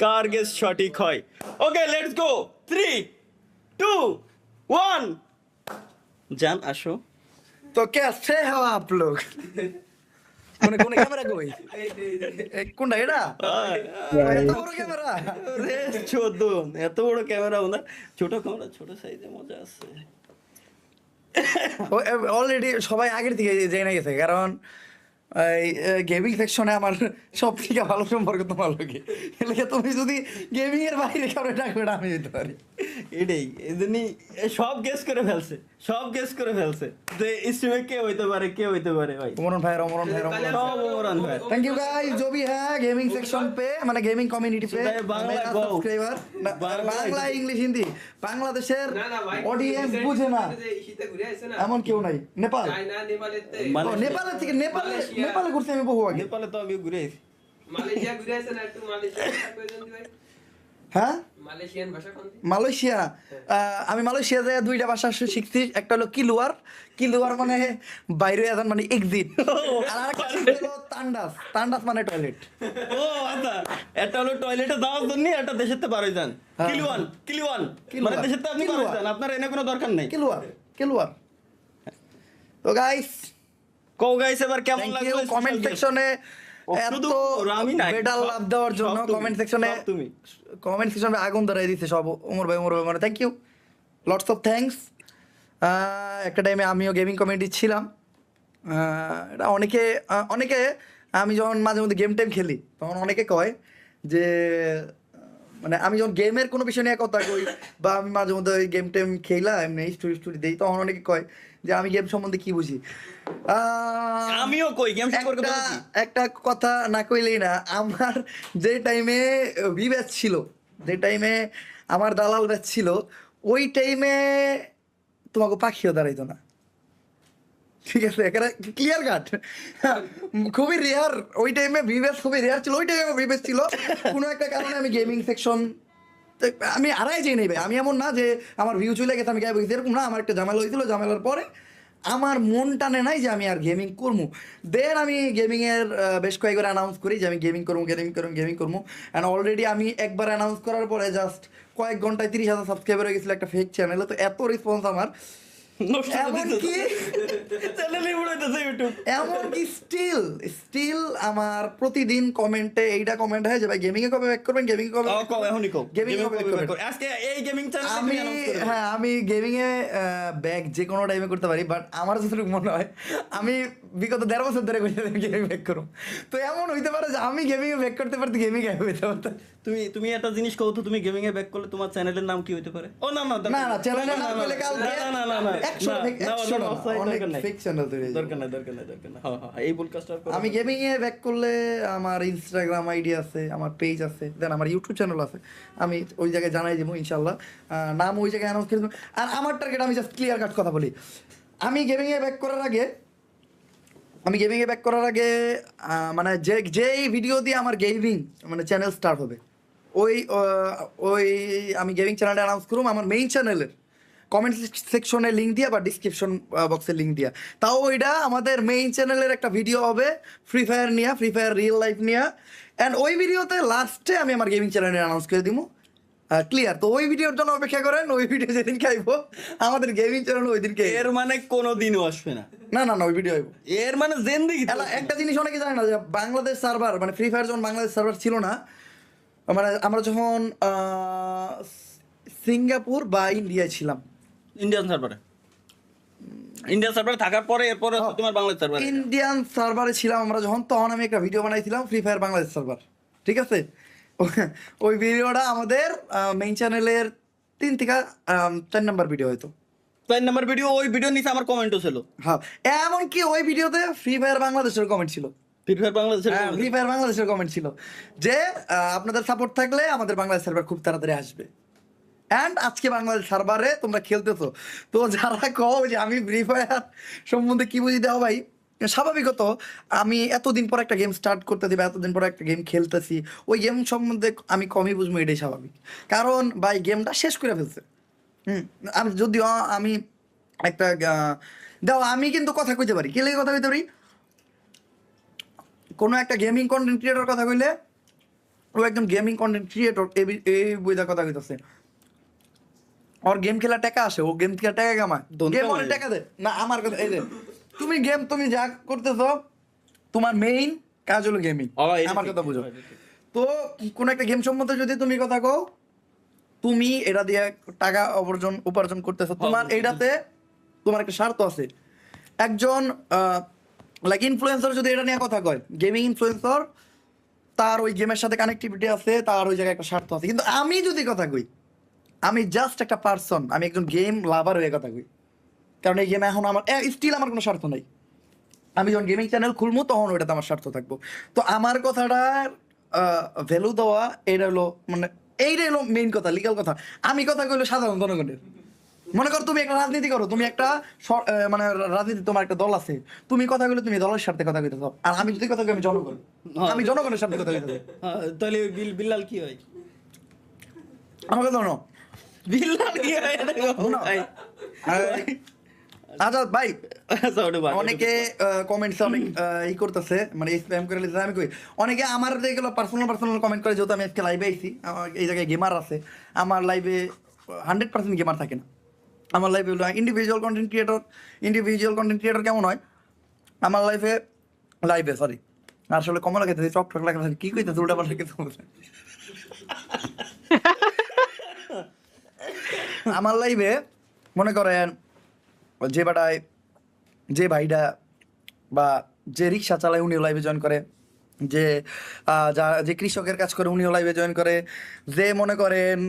কার guess সঠিক হয়। Okay let's go, 3 2 1 জান আসো। तो कैसे हो आप लोग কোনে কোনে ক্যামেরা কই এই কোনটা এটা এত বড় ক্যামেরা রে চোদ্দ, এত বড় ক্যামেরা ওনার, ছোট ক্যামেরা ছোট সাইজে মজা আছে। অলরেডি সবাই আগের থেকে জেনে গেছে, কারণ এই গেমিং সেকশনে আমার সব থেকে ভালো সম্পর্ক তোমার লোকে, এলাকা তুমি যদি গেমিং এর বাইরে কারো ডাকবে না আমি যেতে পারি। এটাই এজন্যই সব গেস করে ফেলছে, সব গেস করে ফেলছে যে স্ট্রিমে কে হইতে পারে, কে হইতে পারে ভাই। ओमरान भाई সব ওমরান ভাই। थैंक यू गाइस जो भी है गेमिंग सेक्शन पे माने गेमिंग कम्युनिटी पे बांग्ला मेरा go। Subscriber Bangla English Hindi বাংলাদেশের অডিয়েন্স বুঝে না এমন কেউ নাই। নেপাল নেপালের থেকে নেপালে ঘুরছি আমি বহু আগে। নেপালে তো আমি ঘুরে এসেছি। মালয়েশিয়া ঘুরে আসেন একটু মালয়েশিয়া ভাই হ্যাঁ মালয়েশিয়ান ভাষা কোনটি? মালয়েশিয়া আমি মালয়েশিয়া যায় দুইটা ভাষা শিখছি, একটা হলো কিলুয়ার, কিলুয়ার মানে বাইরে আদান মানে এক্সিট, আর আরেকটা হলো তান্ডাস, তান্ডাস মানে টয়লেট। ও আচ্ছা, এটা হলো টয়লেটে যাওয়ার জন্য, এটা দেশের তে পারই যান। হ্যাঁ। কিলুয়ান কিলুয়ান মানে দেশের তে আপনি পারই যান, আপনার এনে কোনো দরকার নাই। কিলুয়ার কিলুয়ার। তো গাইস কো গাইস এবার কেমন থ্যাংক লাগলো ইউ কমেন্ট সেকশনে এত শুধু আমি নাই, বেডাল সব- লাভ দেওয়ার জন্য। সব তুমি, কমেন্ট সেকশনে সব তুমি। কমেন্ট সেকশনে আগুন ধরাই দিচ্ছে সব ওমর ভাই মানে thank you, lots of thanks. একটা টাইমে আমিও গেমিং কমিউনিটি ছিলাম। এটা অনেকে আমি যখন মাঝে মধ্যে গেম টেম খেলি তখন অনেকে কয় যে মানে আমি যখন গেমের কোনো বিষয় নিয়ে কথা কই বা আমি মাঝে মধ্যে ওই গেম টেম খেলা এমনি স্টোরি দিই, তখন অনেকে কয় যে আমি গেম সম্বন্ধে কি বুঝি। আমিও কই গেম সম্পর্কে একটা বুঝি। একটা কথা না কইলেই না, আমার যে টাইমে ভি ব্যাচ ছিল, যে টাইমে আমার দালাল ব্যাচ ছিল, ওই টাইমে তোমাকে পাখিও দাঁড়াইতো না, ঠিক আছে? এখানে ক্লিয়ার কাট, খুবই রেয়ার। ওই টাইমে ভি ব্যাচ খুবই রেয়ার ছিল, ওই টাইমে ভি ব্যাচ ছিল। কোনো একটা কারণে আমি গেমিং সেকশন আমি আড়াই যাই নেই ভাই। আমি এমন না যে আমার ভিউ চলে গেছে আমি গায়ে বসেছি, এরকম না। আমার একটা ঝামেলা হয়েছিল, ঝামেলার পরে আমার মন টানে নাই যে আমি আর গেমিং করবো। দেন আমি গেমিংয়ের বেশ কয়েকবার অ্যানাউন্স করি যে আমি গেমিং করবো। অ্যান্ড অলরেডি আমি একবার অ্যানাউন্স করার পরে জাস্ট কয়েক ঘন্টায় 30,000 সাবস্ক্রাইবার হয়ে গেছিলো একটা ফেক চ্যানেলে। তো এত রেসপন্স আমার, এমনকি এমনকি স্টিল আমার প্রতিদিন কমেন্টে এইটা কমেন্ট হয় যে ভাই গেমিং এ কবে ব্যাক করবেন, গেমিং এ কবে গেমিং এ কবে back করবেন। আজকে এই গেমিং আমি হ্যাঁ আমি গেমিং এ ব্যাক যে কোনো টাইমে করতে পারি, বাট আমার যতটুকু মনে হয় আমি বিগত 1.5 বছর ধরে গেমিং ব্যাক করব। তো এমন হইতে পারে যে আমি গেমিং এ ব্যাক করতে পারতে গেমিং এ হইতে পারতো। তুমি একটা জিনিস কও তো, তুমি গেমিং এ ব্যাক করলে তোমার চ্যানেলের নাম কি হইতে পারে? ও না না না না চ্যানেলের নাম বলে কাল না 100 অনেক ফেক চ্যানেল তৈরি হয়েছে। দরকার নাই হ্যাঁ এই পডকাস্টার আমি গেমিং এ ব্যাক করলে আমার ইনস্টাগ্রাম আইডি আছে, আমার পেজ আছে, দেন আমার ইউটিউব চ্যানেল আছে। আমি ওই জায়গায় জানাই দেবো ইনশাল্লাহ, নাম ওই জায়গায় অ্যানাউন্স করে দেবো। আর আমার টার্গেট, আমি জাস্ট ক্লিয়ার কাট কথা বলি, আমি গেমিং এ ব্যাক করার আগে মানে যেই ভিডিও দিয়ে আমার গেমিং মানে চ্যানেল স্টার্ট হবে, ওই আমি গেমিং চ্যানেলটা অ্যানাউন্স করুম আমার মেইন চ্যানেলের কমেন্ট সেকশনে লিঙ্ক দিয়া বা ডিসক্রিপশন বক্সে লিঙ্ক দিয়া। তাও ওইটা আমাদের মেইন চ্যানেলের একটা ভিডিও হবে ফ্রি ফায়ার রিয়েল লাইফ নিয়ে। অ্যান্ড ওই ভিডিওতে লাস্টে আমি আমার গেমিং চ্যানেলে অ্যানাউন্স করে দিব। ক্লিয়ার? তো ওই ভিডিওর জন্য অপেক্ষা করেন, ওই ভিডিও যেদিন খাইবো আমাদের গেমিং চ্যানেল ওই দিনকে। এর মানে কোনোদিনও আসবে না। না ওই ভিডিও আইবো। এর মানে জিন্দেগি একটা জিনিস অনেকে জানে না যে বাংলাদেশ সার্ভার মানে ফ্রি ফায়ার যখন বাংলাদেশ সার্ভার ছিল না, মানে আমরা যখন সিঙ্গাপুর বা ইন্ডিয়ায় ছিলাম, ইন্ডিয়ান সার্ভারে থাকার পরে এরপরে তোমার বাংলাদেশ সার্ভার, ইন্ডিয়ান সার্ভারে ছিলাম আমরা যখন, তখন আমি একটা ভিডিও বানাইছিলাম ফ্রি ফায়ার বাংলাদেশ সার্ভার, ঠিক আছে? ওই ভিডিওটা আমাদের মেইন চ্যানেলের 3 থেকে 4 নাম্বার ভিডিও হয়তো। 4 নাম্বার ভিডিও, ওই ভিডিও নিচে আমার কমেন্টও ছিল। হ্যাঁ, এমনকি ওই ভিডিওতে ফ্রি ফায়ার বাংলাদেশের কমেন্ট ছিল, ফ্রি ফায়ার বাংলাদেশের কমেন্ট ছিল যে আপনাদের সাপোর্ট থাকলে আমাদের বাংলাদেশ সার্ভার খুব তাড়াতাড়ি আসবে। অ্যান্ড আজকে বাংলাদেশ সার্ভারে তোমরা খেলতেছো। তো যারা কও যে আমি ফ্রি ফায়ার সম্বন্ধে কি বুঝি, দাও ভাই স্বাভাবিকত আমি এতদিন পর একটা গেম স্টার্ট করতেছি বা এতদিন পর একটা গেম খেলতেছি, ওই গেম সম্বন্ধে আমি কমই বুঝবো, এটাই স্বাভাবিক। কারণ ভাই গেমটা শেষ করে ফেলছে। আমি যদিও আমি একটা দাও আমি কিন্তু কথা কইতে পারি, কে লেগে কথা কইতে পারি, কোনো একটা গেমিং কন্টেন্ট ক্রিয়েটর কথা কইলে ও একজন গেমিং কন্টেন্ট ক্রিয়েটর, এই বইটা কথা কইতাছে। ওর গেম খেলা টাকা আসে, ও গেম খেলা টাকা কামায়, গেম অনেক টাকা দেয় না। আমার কথা এই যে তুমি যা করতেছো, তোমার মেইন কাজ হলো গেমিং। আমার কথা বুঝো। তো কোন একটা গেম সম্বন্ধে যদি তুমি কথা কও, তুমি এটা দিয়ে টাকা উপার্জন করতেছো, তোমার এইটাতে তোমার একটা স্বার্থ আছে। একজন লাইক ইনফ্লুয়েন্সার যদি এটা নিয়ে কথা কয়, গেমিং ইনফ্লুয়েন্সার, তার ওই গেমের সাথে কানেক্টিভিটি আছে, তার ওই জায়গায় একটা স্বার্থ আছে। কিন্তু আমি যদি কথা কই, আমি জাস্ট একটা পার্সন, আমি একজন গেম লাভার হয়ে কথা কই। কারণ এই গেমে এখন আমার স্টিল আমার কোনো স্বার্থ নাই। আমি যখন গেমিং চ্যানেল খুলবো তখন ওইটাতে আমার স্বার্থ থাকবো। তো আমার কথাটার ভ্যালু দেওয়া, এটা হলো মানে এইটাই হলো মেইন কথা, লিগাল কথা। আমি কথা কইলো সাধারণ জনগণের। মনে করো তুমি একটা রাজনীতি করো, তুমি একটা মানে রাজনীতি, তোমার একটা দল আছে, তুমি কথা কইলে তুমি দলের সাথে কথা কইতেছো, আর আমি যদি কথা কই আমি জনগণ, আমি জনগণের সাথে কথা কইতেছি। তাহলে বিল্লাল কি হয়? আমার কথা শোনো, বিল্লাল কি হয় এটা বলো ভাই। আচ্ছা ভাই, আচ্ছা ওটা বাদ। অনেকে কমেন্টস অনেক ই করতেছে, মানে স্প্যাম করে লিখতেছে। আমি কই অনেকে আমার যেগুলো পার্সোনাল কমেন্ট করে, যেহেতু আমি আজকে লাইভে আইছি, এই জায়গায় গেমার আছে। আমার লাইভে 100% গেমার থাকে না। আমার লাইফে হলো ইন্ডিভিজুয়াল কন্টেন্ট ক্রিয়েটর কেমন হয় আমার লাইফে সরি, আসলে কমলা খেতে চক ঠক লাগে, কি কইতেছে উল্টা পাল্টা কিছু বলছে। আমার লাইফে মনে করেন যে ভাইটা বা যে রিক্সা চালায় উনিও লাইভে জয়েন করে, যে কৃষকের কাজ করে উনিও লাইভে জয়েন করে, যে মনে করেন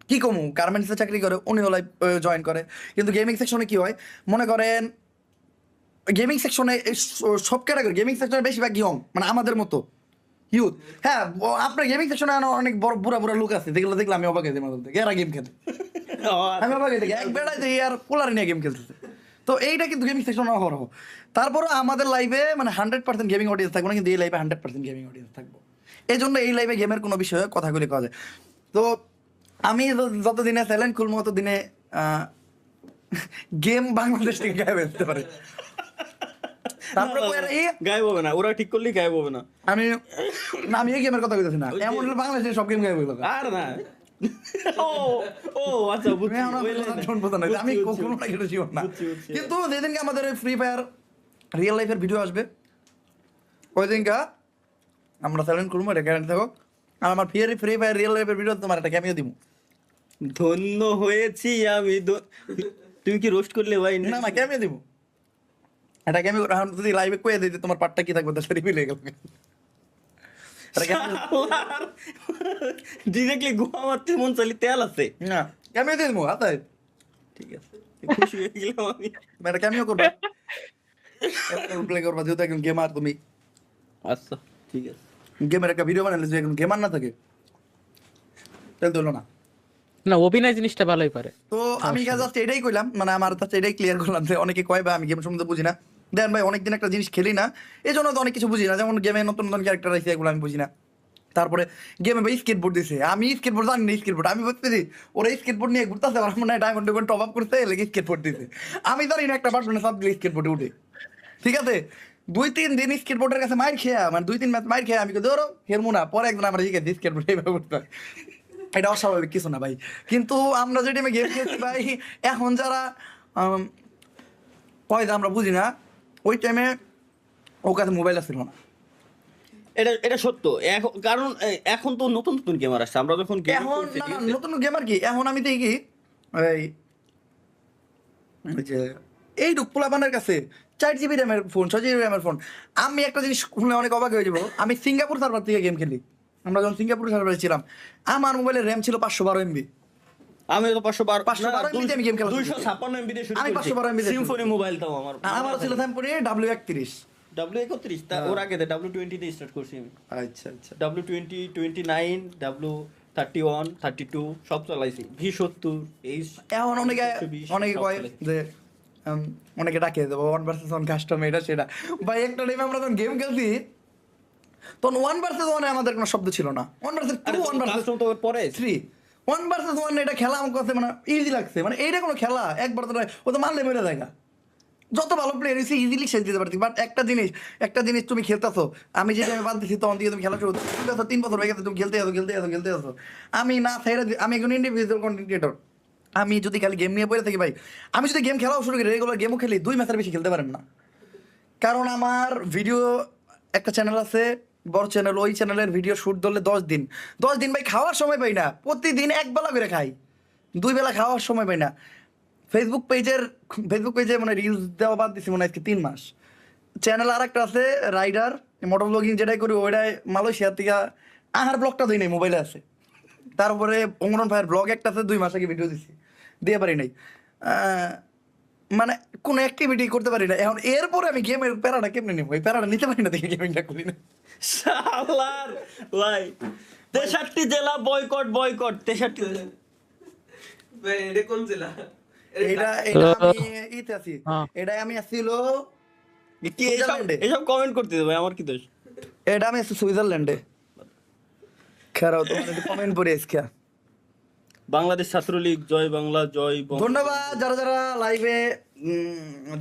কি কমু গার্মেন্টসে চাকরি করে উনিও লাইভ জয়েন করে। কিন্তু গেমিং সেকশনে কি হয়, মনে করেন গেমিং সেকশনে সব ক্যাটাগরি, গেমিং সেকশনে বেশিরভাগ ইয়ং, মানে আমাদের মতো ইউথ। হ্যাঁ, আপনার গেমিং সেকশনে অনেক বড় বুড়া লোক আছে, যেগুলো দেখলে আমি অবাক হয়ে যাই মাঝে মধ্যে, এরা গেম খেলে। আমি অবাক হয়ে দেখি এক বেড়ায় দেখি আর পোলার নিয়ে গেম খেলতেছে। তো এইটা কিন্তু গেমিং সেকশন অহরহ। তারপরও আমাদের লাইভে মানে 100% গেমিং অডিয়েন্স থাকবো না, কিন্তু এই লাইভে 100% গেমিং অডিয়েন্স থাকবো। এই জন্য এই লাইভে গেমের কোনো বিষয়ে কথাগুলি কওয়া যায়। তো আমি যতদিনে চ্যালেঞ্জ খুলবো ততদিনে গেম বাংলাদেশ থেকে গায়েব হতে পারে। তারপরে গায়েব হবে না, ওরা ঠিক করলেই গায়েব হবে না। আমি এই গেমের কথা বলতেছি না, এমন হলে বাংলাদেশের সব গেম গায়েব হয়ে যাবে। আর না ও আচ্ছা বুঝছি। আমি কখনো এটা শিওর না, কিন্তু যেদিনকে আমাদের ওই ফ্রি ফায়ার রিয়েল লাইফের ভিডিও আসবে, ওই দিনকা আমরা চ্যালেঞ্জ করবো, এটা গ্যারান্টি থাকো। আর আমার ফ্রি ফায়ার রিয়েল লাইফের ভিডিও তোমার একটা ক্যামিও দিব। ধন্য হয়েছি আমি। তুমি কি রোস্ট করলে ভাই? না ক্যামিও দিব, এটা ক্যামিও যদি লাইভে কয়ে দিই তোমার পার্টটা কি থাকবে, তার রিভিল হয়ে গেল। ডিরেক্টলি গোয়া মারতে মন চাইলে তেল আছে না, ক্যামিও দিয়ে দেবো হাতায়। ঠিক আছে, খুশি হয়ে গেলাম আমি। এটা ক্যামিও করবা, প্লে করবা, যেহেতু একজন গেমার তুমি। আচ্ছা ঠিক আছে, গেমের একটা ভিডিও বানালে যদি একজন গেমার না থাকে তাহলে তো হলো না। না, অভিনয় জিনিসটা ভালোই পারে। তো আমি জাস্ট এটাই কইলাম, মানে আমার কাছে এটাই ক্লিয়ার করলাম যে অনেকে কয় ভাই আমি গেম সম্বন্ধে বুঝি না। দেন ভাই অনেকদিন একটা জিনিস খেলি না, এই জন্য তো অনেক কিছু বুঝি না। যেমন গেমে নতুন ক্যারেক্টার আছে, এগুলো আমি বুঝি না। তারপরে গেমে ভাই স্কেটবোর্ড দিছে, আমি স্কেটবোর্ড জানি না, স্কেটবোর্ড আমি বুঝতেছি ওরা স্কেটবোর্ড নিয়ে ঘুরতেছে, আমার মনে হয় ডায়মন্ড টপ আপ করতে লেগে স্কেটবোর্ড দিছে। আমি জানি না একটা পার্টনার সব স্কেটবোর্ডে উঠে। ঠিক আছে, 2-3 দিন স্কেটবোর্ডের কাছে মাইর খেয়া, মানে 2-3 ম্যাচ মাইর খেয়া আমি ধরো হেরমু না, পরে একদিন আমরা শিখেছি স্কেটবোর্ড এইভাবে উঠতে। এটা অস্বাভাবিক কিছু না ভাই, কিন্তু আমরা যে টাইমে গেম খেলছি ভাই, এখন যারা কয় আমরা বুঝি না, ওই টাইমে ও কাছে মোবাইল আসছিল না। এটা সত্য। কারণ এখন তো নতুন গেমার আসছে। আমরা যখন এখন না নতুন গেমার কি, এখন আমি দেখি ওই যে এই পোলাপানের কাছে 4 GB র্যামের ফোন, 6 GB র্যামের ফোন। আমি একটা জিনিস শুনলে অনেক অবাক হয়ে যাবো, আমি সিঙ্গাপুর সার্ভার থেকে গেম খেলি। আমরা যখন সিঙ্গাপুর সার্ভারে ছিলাম, আমার মোবাইলের র্যাম ছিল 512 MB। আমি তো 512 MB আমি গেম খেলা 256 MB দিয়ে শুরু আমি করেছি। 512 MB সিম্ফনি মোবাইল তাও আমার ছিল সিম্ফনি W31। W31 তা ওর আগে W20 দিয়ে স্টার্ট করছি আমি। আচ্ছা W20, 29, W31, 32 সব চালাইছি। V70 এই এখন অনেকে কয় যে অনেকে ডাকে 1 vs 1 কাস্টম, এটা সেটা। ভাই একটা টাইমে আমরা যখন গেম খেলছি তখন 1 vs 1 আমাদের কোনো শব্দ ছিল না। 1 vs 2, 1 vs তো পরে 3, 1 vs 1 এটা খেলা আমার কাছে মানে ইজি লাগছে, মানে এইটা কোনো খেলা একবার তো ও তো মারলে মেরে যায়। যত ভালো প্লেয়ার হয়েছে ইজিলি শেষ দিতে পারতি, বাট একটা জিনিস তুমি খেলতেছো, আমি যে টাইমে বাদ দিচ্ছি তখন দিয়ে তুমি খেলা শুরু করছো, 3 বছর হয়ে গেছে তুমি খেলতে আসো। আমি না ছাইরা আমি একজন ইন্ডিভিজুয়াল কন্টেন্ট ক্রিয়েটর, আমি যদি খালি গেম নিয়ে পড়ে থাকি ভাই, আমি যদি গেম খেলাও শুরু করি, রেগুলার গেমও খেলি, 2 ম্যাচের বেশি খেলতে পারেন না। কারণ আমার ভিডিও একটা চ্যানেল আছে, বড় চ্যানেল, ওই চ্যানেলের ভিডিও শুট ধরলে 10 দিন ভাই খাওয়ার সময় পাই না, প্রতিদিন 1 বেলা করে খাই, 2 বেলা খাওয়ার সময় পাই না। ফেসবুক পেজে মানে রিলস দেওয়া বাদ দিছি মনে হয় আজকে 3 মাস। চ্যানেল আর একটা আছে রাইডার মোটর ব্লগিং, যেটাই করি ওইটাই মালয়েশিয়া থেকে আহার ব্লগটা দিই নাই, মোবাইলে আছে। তারপরে অঙ্গন ভাইয়ের ব্লগ একটা আছে, 2 মাস আগে ভিডিও দিছি, দিয়ে পারি নাই। মানে কোনো অ্যাক্টিভিটি করতে পারি না। এখন এরপরে আমি গেমের প্যারাটা কেমনে নেবো, এই প্যারাটা নিতে পারি না, দেখে গেমিংটা করি না। শালার ভাই 63 জেলা বয়কট 63 ভাই এটা কোন জেলা? এটা আমি ইতে আছি, এটা আমি আসছিল কি এইসব সুইজারল্যান্ডে। এইসব কমেন্ট করতে দেবে আমার কি দোষ? এটা আমি আছি সুইজারল্যান্ডে। খারাপ তোমার একটু কমেন্ট পড়ে এসকে। বাংলাদেশ ছাত্রলীগ জয় বাংলা জয় ধন্যবাদ যারা লাইভে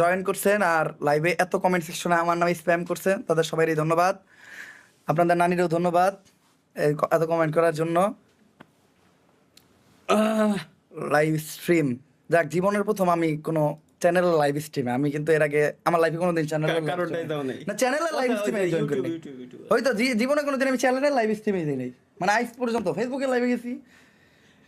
জয়েন করছেন আর লাইভে এত কমেন্ট সেকশনে আমার নামে স্প্যাম করছেন, তাদের সবারই ধন্যবাদ। আপনাদের নানিরও ধন্যবাদ এত কমেন্ট করার জন্য। লাইভ স্ট্রিম, যাক জীবনের প্রথম আমি কোনো চ্যানেল লাইভ স্ট্রিমে, আমি কিন্তু এর আগে আমার লাইফে কোনোদিন কারণটাই দাও নাই। না চ্যানেলের লাইভ স্ট্রিমে জয়েন করি হয়তো জীবনে কোনোদিন আমি চ্যানেলের লাইভ স্ট্রিমে দিই নাই, মানে আজ পর্যন্ত ফেসবুকে লাইভে গেছি।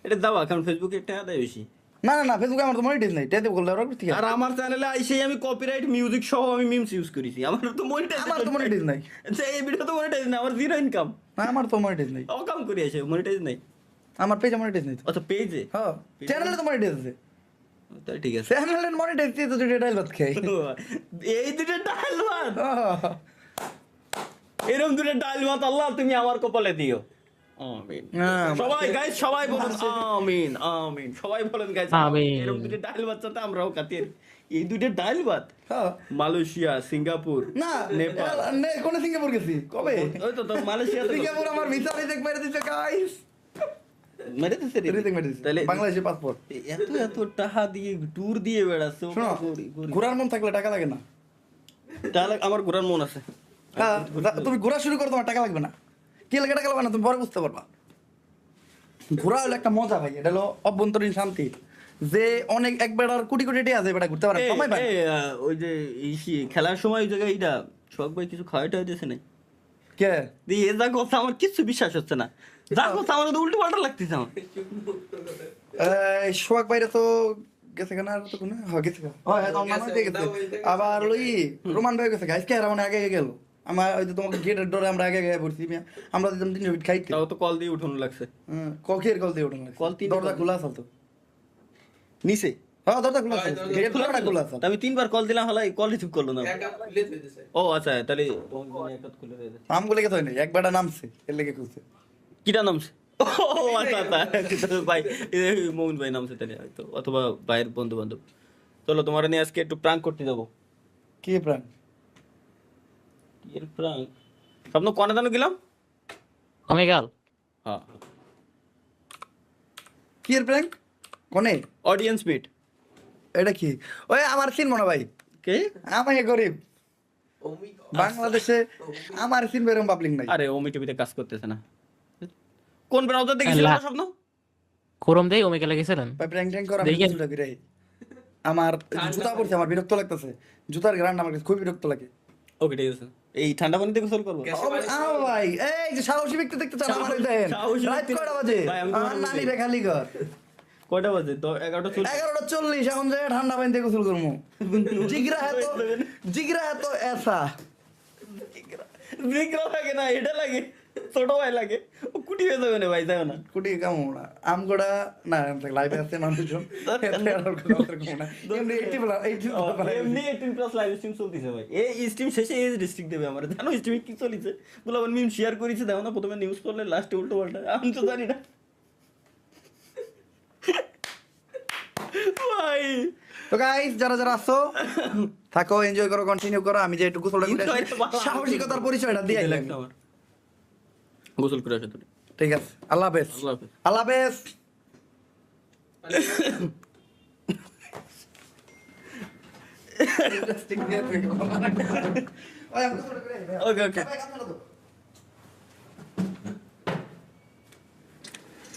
এটা দাও, কারণ ফেসবুকে টাকা দেয় বেশি। না ফেসবুকে আমার তো মনিটাইজ নাই, টেতে বললে ওরা ঠিক আর আমার চ্যানেলে আইসেই আমি কপিরাইট মিউজিক সহ আমি মিমস ইউজ করেছি, আমার তো মনিটাইজ নাই। আচ্ছা এই ভিডিও তো মনিটাইজ না, আমার জিরো ইনকাম, না আমার তো মনিটাইজ নাই, অকাম করে আসে মনিটাইজ নাই। আমার পেজে মনিটাইজ নাই। আচ্ছা পেজে, হ্যাঁ চ্যানেলে তো মনিটাইজ আছে, তাহলে ঠিক আছে। চ্যানেলে মনিটাইজ দিয়ে তো দুটো ডাইল ভাত খাই। এই দুটো ডাল ভাত, এরকম দুটো ডাল ভাত আল্লাহ তুমি আমার কপালে দিও। আমিন। সবাই গাইস সবাই বলুন আমিন আমিন, সবাই বলেন গাইস আমিন। এরকম দুটো ডাল ভাত সাথে আমরাও খাতি। এই দুটো ডাল ভাত মালয়েশিয়া, সিঙ্গাপুর, না নেপাল, কোন সিঙ্গাপুর গেছি কবে? ওই তো তো মালয়েশিয়া তো সিঙ্গাপুর আমার ভিসা রিজেক্ট মেরে দিতে গাইস, মেরে দিছে রে। রিজেক্ট মেরে দিতে, তাহলে বাংলাদেশে পাসপোর্ট। এত টাকা দিয়ে ট্যুর দিয়ে বেড়াচ্ছে। শোনো ঘোরার মন থাকলে টাকা লাগে না। তাহলে আমার ঘোরার মন আছে। হ্যাঁ তুমি ঘোরা শুরু করো, তোমার টাকা লাগবে না। কি লাগে টাকা লাগবে না, তুমি পরে বুঝতে পারবা। ঘোরা হলো একটা মজা ভাই, এটা হলো অভ্যন্তরীণ শান্তি, যে অনেক একবার আর কোটি কোটি টাকা আছে বেটা ঘুরতে পারে সময় পায় না। ওই যে খেলার সময় ওই জায়গায় এইটা শখ ভাই কিছু খাওয়াইটা হইতেছে না, কে দিয়ে যা কথা আমার কিছু বিশ্বাস হচ্ছে না, যা কথা আমার তো উল্টো পাল্টা লাগতেছে আমার। সোহাগ বাইরে তো গেছে কেন, আর তো কোনো গেছে হ্যাঁ তো আমার দিয়ে গেছে। আবার ওই রোমান ভাই গেছে গাইস, কে আর মানে আগে গেল আমার, ওই যে তোমাকে গেটের ডোরে আমরা আগে পড়ছি, আমরা দিতাম 3 মিনিট খাইতে, তাও তো কল দিয়ে উঠানো লাগছে। ককের কল দিয়ে ওঠেন, কল 3 দরজা খোলা আছে তো নিচে। হ্যাঁ দরজা খোলা আছে, গেট খোলা আছে। আমি 3 বার কল দিলাম, হলাই কল রিসিভ করলো না। একা খুলে দিতেছে। ও আচ্ছা তাহলে তোমাকে এক হাত খুলে দিয়ে দে। আমগুলো গেছে হয়নি, একবারটা নামছে এর লেগে খুলছে। কিটা নামছে? ও আচ্ছা আচ্ছা ভাই, মোমিন ভাই নামছে তাহলে হয়তো, অথবা ভাইয়ের বন্ধু বান্ধব। চলো তোমার নিয়ে আজকে একটু প্রাঙ্ক করতে যাবো। কি প্রাণ? এর প্রাঙ্ক স্বপ্ন কোনে জানো গেলাম? ওমেগাল হ্যাঁ কি এর প্র্যাঙ্ক কোনে? Audience meet. এটা কি? ওই আমার চিনবো না ভাই, কে? আমি গরিব Oh my God. বাংলাদেশে, আমার চিনবে এরকম পাবলিক নাই। আরে ওমি টিভিতে কাজ করতেছে না। কোন ব্রাউজার দেখেছিলেন আল্লাহ। স্বপ্ন? কোরম দেই ওমেগালে গেছিলেন? ভাই প্র্যাঙ্ক ট্যাঙ্ক করা আমি দেখেন। কিছুটা ফিরে আমার জুতা পড়ছে, আমার বিরক্ত লাগতেছে, জুতার গ্রান্ড আমার কাছে খুব বিরক্ত লাগে। ওকে ঠিক আছে, এই ঠান্ডা পানিতে গোসল করবো। ভাই এই যে সাহসী ব্যক্তি দেখতে চান আমার দেন, সাহসী রাত ব্যক্তি- কয়টা বাজে? ভাই, আমি তোমার আমার বলছি। নানি রে খালি ঘর কয়টা বাজে? তো 11:40। 11:40, এখন যে ঠান্ডা পানিতে গোসল করবো। জিগরা এত এসা জিগরা লাগে না, এটা লাগে, ছোট ভাই লাগে, ও কুটি হয়ে যাবে না ভাই, যাবে না। কুটি কামো না আমগোড়া না, লাইভে আছে মানুষজন এমনি 80 এমনি 18+ লাইভ স্ট্রিম চলতেছে ভাই। এই স্ট্রিম শেষে এজ রেস্ট্রিক্ট দেবে আমার, জানো স্ট্রিমে কি চলেছে? বলে আমার মিম শেয়ার করেছে, দেখো না, প্রথমে নিউজ পড়লে লাস্টে উল্টো পাল্টা, আমি তো জানি না ভাই। তো গাইস যারা যারা আসছো থাকো, এনজয় করো, কন্টিনিউ করো। আমি যে একটু গোসলটা করে আসি, সাহসিকতার পরিচয়টা দিয়ে আইলাম। আমার গোসল করে আসে তুমি। ঠিক আছে, আল্লাহ হাফেজ। আল্লাহ হাফেজ। আল্লাহ হাফেজ। Interesting নিয়ে দেখো। ভাই, আমি তো ছোট করে- Okay, okay. ভাই, কাজ করো তো।